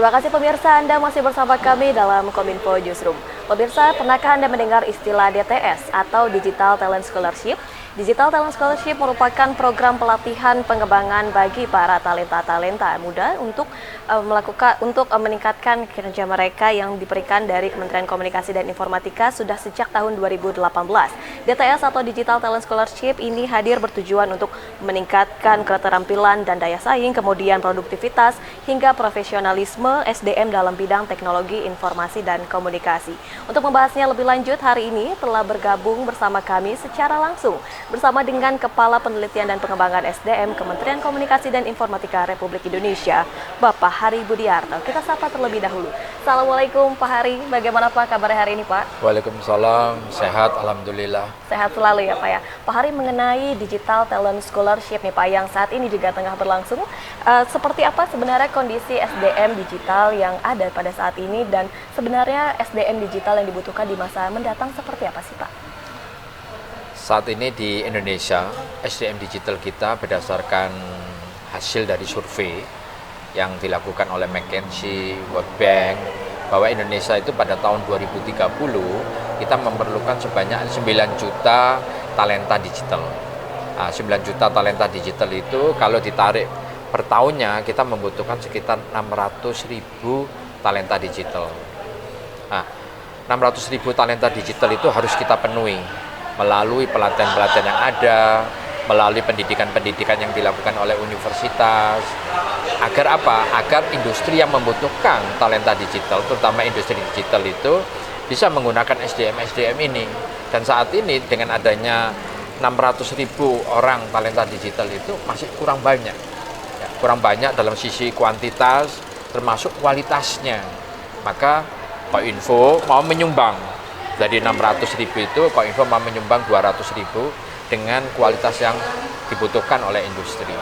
Terima kasih pemirsa, Anda masih bersama kami dalam Kominfo Newsroom. Pemirsa, pernahkah Anda mendengar istilah DTS atau Digital Talent Scholarship? Digital Talent Scholarship merupakan program pelatihan pengembangan bagi para talenta-talenta muda untuk meningkatkan kinerja mereka yang diberikan dari Kementerian Komunikasi dan Informatika sudah sejak tahun 2018. DTS atau Digital Talent Scholarship ini hadir bertujuan untuk meningkatkan keterampilan dan daya saing, kemudian produktivitas hingga profesionalisme SDM dalam bidang teknologi informasi dan komunikasi. Untuk membahasnya lebih lanjut, hari ini telah bergabung bersama kami secara langsung bersama dengan Kepala Penelitian dan Pengembangan SDM Kementerian Komunikasi dan Informatika Republik Indonesia, Bapak Hari Budiarto. Kita sapa terlebih dahulu. Assalamualaikum Pak Hari, bagaimana Pak kabarnya hari ini Pak? Waalaikumsalam, sehat Alhamdulillah. Sehat selalu ya Pak ya. Pak Hari, mengenai Digital Talent Scholarship nih Pak yang saat ini juga tengah berlangsung, seperti apa sebenarnya kondisi SDM digital yang ada pada saat ini dan sebenarnya SDM digital yang dibutuhkan di masa mendatang seperti apa sih Pak? Saat ini di Indonesia, SDM digital kita berdasarkan hasil dari survei yang dilakukan oleh McKinsey, World Bank, bahwa Indonesia itu pada tahun 2030 kita memerlukan sebanyak 9 juta talenta digital. 9 juta talenta digital itu kalau ditarik per tahunnya kita membutuhkan sekitar 600.000 talenta digital. 600.000 talenta digital itu harus kita penuhi melalui pelatihan-pelatihan yang ada, melalui pendidikan-pendidikan yang dilakukan oleh universitas. Agar apa? Agar industri yang membutuhkan talenta digital, terutama industri digital itu, bisa menggunakan SDM ini. Dan saat ini dengan adanya 600.000 orang talenta digital itu masih kurang banyak. Ya, kurang banyak dalam sisi kuantitas, termasuk kualitasnya. Maka Kominfo mau menyumbang. Dari 600.000 itu, Kominfo mau menyumbang 200.000 dengan kualitas yang dibutuhkan oleh industri.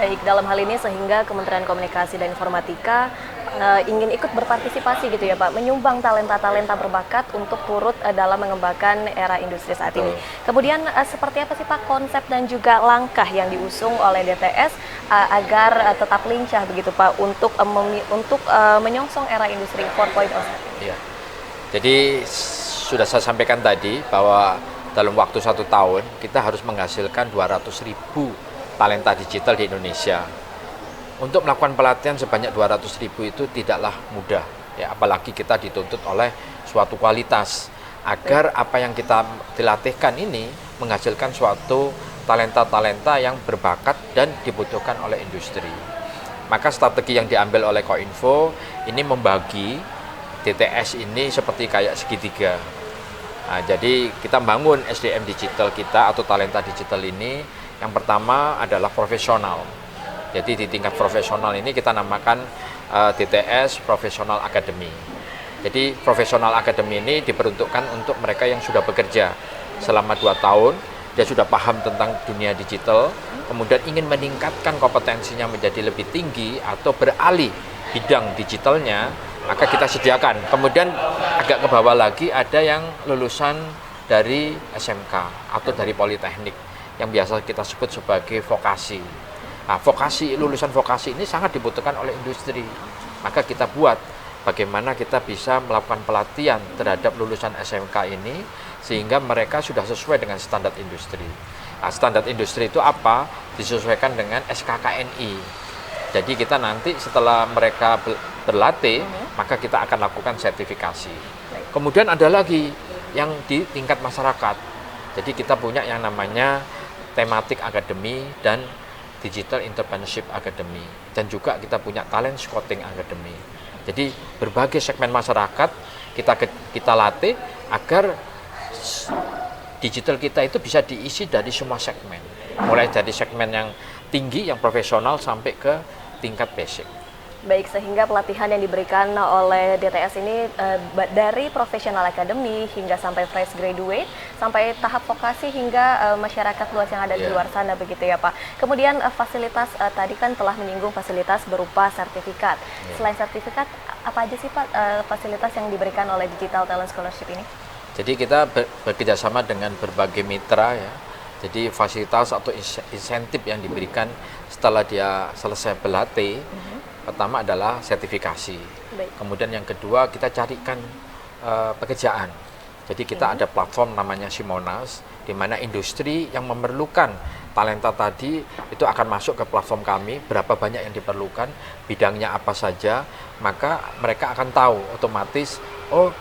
Baik, dalam hal ini sehingga Kementerian Komunikasi dan Informatika ingin ikut berpartisipasi gitu ya Pak, menyumbang talenta-talenta berbakat untuk turut dalam mengembangkan era industri saat ini. Kemudian seperti apa sih Pak konsep dan juga langkah yang diusung oleh DTS agar tetap lincah begitu Pak untuk menyongsong era industri 4.0? Iya. Jadi sudah saya sampaikan tadi bahwa dalam waktu 1 tahun kita harus menghasilkan 200.000 talenta digital di Indonesia. Untuk melakukan pelatihan sebanyak 200.000 itu tidaklah mudah, ya, apalagi kita dituntut oleh suatu kualitas agar apa yang kita dilatihkan ini menghasilkan suatu talenta-talenta yang berbakat dan dibutuhkan oleh industri. Maka strategi yang diambil oleh Kominfo ini membagi DTS ini seperti kayak segitiga. Jadi kita bangun SDM digital kita atau talenta digital ini, yang pertama adalah profesional. Jadi di tingkat profesional ini kita namakan DTS Professional Academy. Jadi Professional Academy ini diperuntukkan untuk mereka yang sudah bekerja selama 2 tahun, dia sudah paham tentang dunia digital, kemudian ingin meningkatkan kompetensinya menjadi lebih tinggi atau beralih bidang digitalnya, maka kita sediakan. Kemudian agak ke bawah lagi ada yang lulusan dari SMK atau dari Politeknik yang biasa kita sebut sebagai vokasi. Lulusan vokasi ini sangat dibutuhkan oleh industri. Maka kita buat bagaimana kita bisa melakukan pelatihan terhadap lulusan SMK ini sehingga mereka sudah sesuai dengan standar industri. Standar industri itu apa? Disesuaikan dengan SKKNI. Jadi kita nanti setelah mereka berlatih, maka kita akan lakukan sertifikasi. Kemudian ada lagi yang di tingkat masyarakat. Jadi kita punya yang namanya Thematic Academy dan Digital Entrepreneurship Academy. Dan juga kita punya Talent Scouting Academy. Jadi berbagai segmen masyarakat kita latih agar digital kita itu bisa diisi dari semua segmen. Mulai dari segmen yang tinggi, yang profesional sampai ke tingkat basic. Baik, sehingga pelatihan yang diberikan oleh DTS ini dari Professional Academy hingga sampai fresh graduate, sampai tahap vokasi hingga masyarakat luas yang ada di luar sana begitu ya Pak. Kemudian fasilitas tadi kan telah menyinggung fasilitas berupa sertifikat. Selain sertifikat, apa aja sih Pak fasilitas yang diberikan oleh Digital Talent Scholarship ini? Jadi kita bekerjasama dengan berbagai mitra ya. Jadi fasilitas atau insentif yang diberikan setelah dia selesai berlatih, Pertama adalah sertifikasi. Baik. Kemudian yang kedua kita carikan pekerjaan. Jadi kita ada platform namanya Simonas, di mana industri yang memerlukan talenta tadi itu akan masuk ke platform kami, berapa banyak yang diperlukan, bidangnya apa saja, maka mereka akan tahu otomatis, oh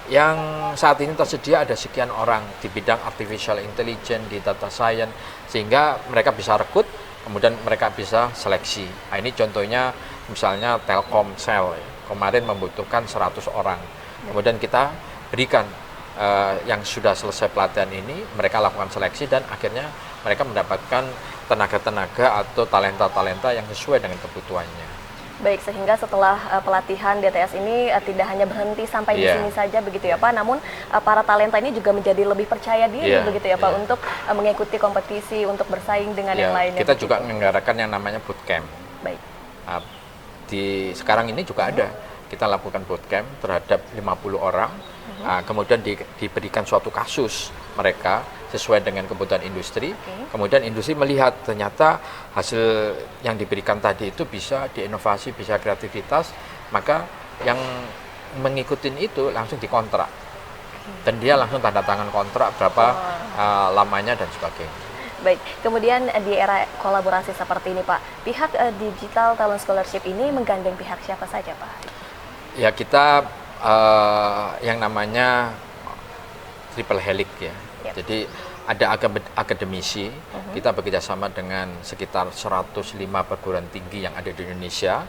yang saat ini tersedia ada sekian orang di bidang artificial intelligence, di data science, sehingga mereka bisa rekrut, kemudian mereka bisa seleksi. Nah, ini contohnya misalnya Telkomsel, kemarin membutuhkan 100 orang, kemudian kita berikan yang sudah selesai pelatihan ini, mereka lakukan seleksi dan akhirnya mereka mendapatkan tenaga-tenaga atau talenta-talenta yang sesuai dengan kebutuhannya. Baik, sehingga setelah pelatihan DTS ini tidak hanya berhenti sampai di sini saja begitu ya Pak, namun para talenta ini juga menjadi lebih percaya diri begitu ya Pak untuk mengikuti kompetisi, untuk bersaing dengan yang lainnya. Kita juga menyelenggarakan yang namanya bootcamp. Baik. Sekarang ini juga ada, kita lakukan bootcamp terhadap 50 orang, kemudian diberikan suatu kasus mereka sesuai dengan kebutuhan industri, kemudian industri melihat ternyata hasil yang diberikan tadi itu bisa diinovasi, bisa kreativitas, maka yang mengikutin itu langsung dikontrak, dan dia langsung tanda tangan kontrak berapa lamanya dan sebagainya. Baik, kemudian di era kolaborasi seperti ini Pak, pihak Digital Talent Scholarship ini menggandeng pihak siapa saja Pak? Ya kita yang namanya triple helix ya. Jadi ada akademisi, kita bekerjasama dengan sekitar 105 perguruan tinggi yang ada di Indonesia.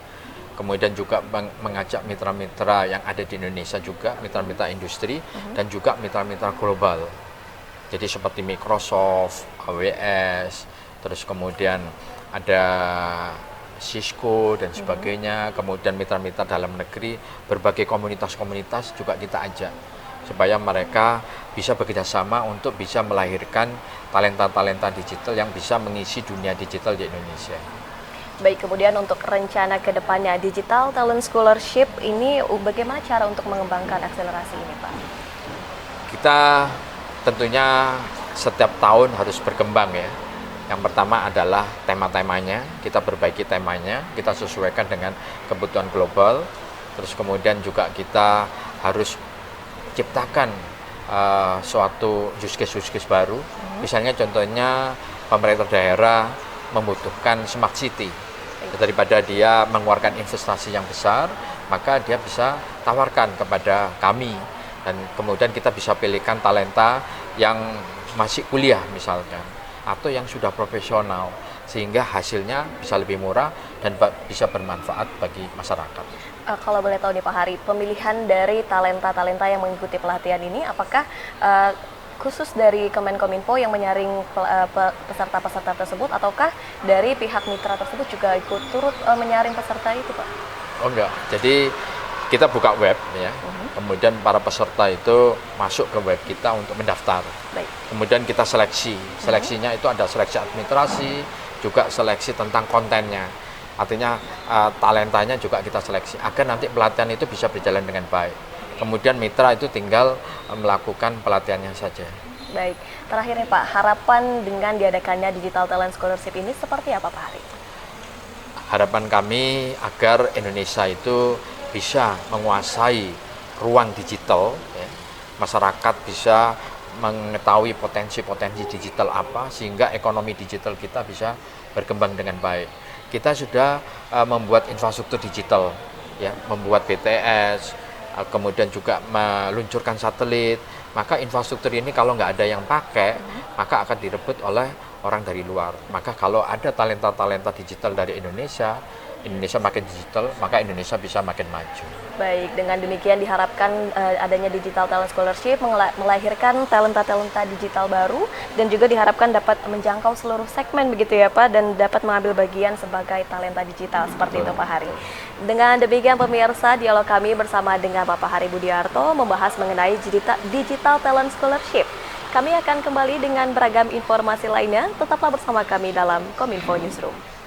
Kemudian juga mengajak mitra-mitra yang ada di Indonesia juga, mitra-mitra industri, dan juga mitra-mitra global. Jadi seperti Microsoft, AWS, terus kemudian ada Cisco dan sebagainya, kemudian mitra-mitra dalam negeri, berbagai komunitas-komunitas juga kita ajak supaya mereka bisa bekerja sama untuk bisa melahirkan talenta-talenta digital yang bisa mengisi dunia digital di Indonesia. Baik, kemudian untuk rencana ke depannya Digital Talent Scholarship ini bagaimana cara untuk mengembangkan akselerasi ini Pak? Kita tentunya setiap tahun harus berkembang ya. Yang pertama adalah tema-temanya, kita perbaiki temanya, kita sesuaikan dengan kebutuhan global. Terus kemudian juga kita harus ciptakan suatu use case baru. Misalnya contohnya pemerintah daerah membutuhkan smart city. Daripada dia mengeluarkan investasi yang besar, maka dia bisa tawarkan kepada kami. Dan kemudian kita bisa pilihkan talenta yang masih kuliah misalkan, atau yang sudah profesional, sehingga hasilnya bisa lebih murah dan bisa bermanfaat bagi masyarakat. Kalau boleh tahu nih Pak Hari, pemilihan dari talenta-talenta yang mengikuti pelatihan ini, apakah khusus dari Kemenkominfo yang menyaring peserta-peserta tersebut, ataukah dari pihak mitra tersebut juga ikut turut menyaring peserta itu Pak? Oh enggak, jadi kita buka web ya, kemudian para peserta itu masuk ke web kita untuk mendaftar. Baik. Kemudian kita seleksi, seleksinya itu ada seleksi administrasi, juga seleksi tentang kontennya. Artinya talentanya juga kita seleksi agar nanti pelatihan itu bisa berjalan dengan baik. Kemudian mitra itu tinggal melakukan pelatihannya saja. Baik, terakhir nih Pak, harapan dengan diadakannya Digital Talent Scholarship ini seperti apa Pak Hari? Harapan kami agar Indonesia itu bisa menguasai ruang digital, ya. Masyarakat bisa mengetahui potensi-potensi digital apa, sehingga ekonomi digital kita bisa berkembang dengan baik. Kita sudah membuat infrastruktur digital, ya, membuat BTS, kemudian juga meluncurkan satelit. Maka infrastruktur ini kalau nggak ada yang pakai, maka akan direbut oleh orang dari luar. Maka kalau ada talenta-talenta digital dari Indonesia makin digital, maka Indonesia bisa makin maju. Baik, dengan demikian diharapkan adanya Digital Talent Scholarship melahirkan talenta-talenta digital baru, dan juga diharapkan dapat menjangkau seluruh segmen begitu ya Pak, dan dapat mengambil bagian sebagai talenta digital seperti itu Pak Hari. Dengan demikian pemirsa, dialog kami bersama dengan Bapak Hari Budiarto membahas mengenai Digital Talent Scholarship. Kami akan kembali dengan beragam informasi lainnya, tetaplah bersama kami dalam Kominfo Newsroom.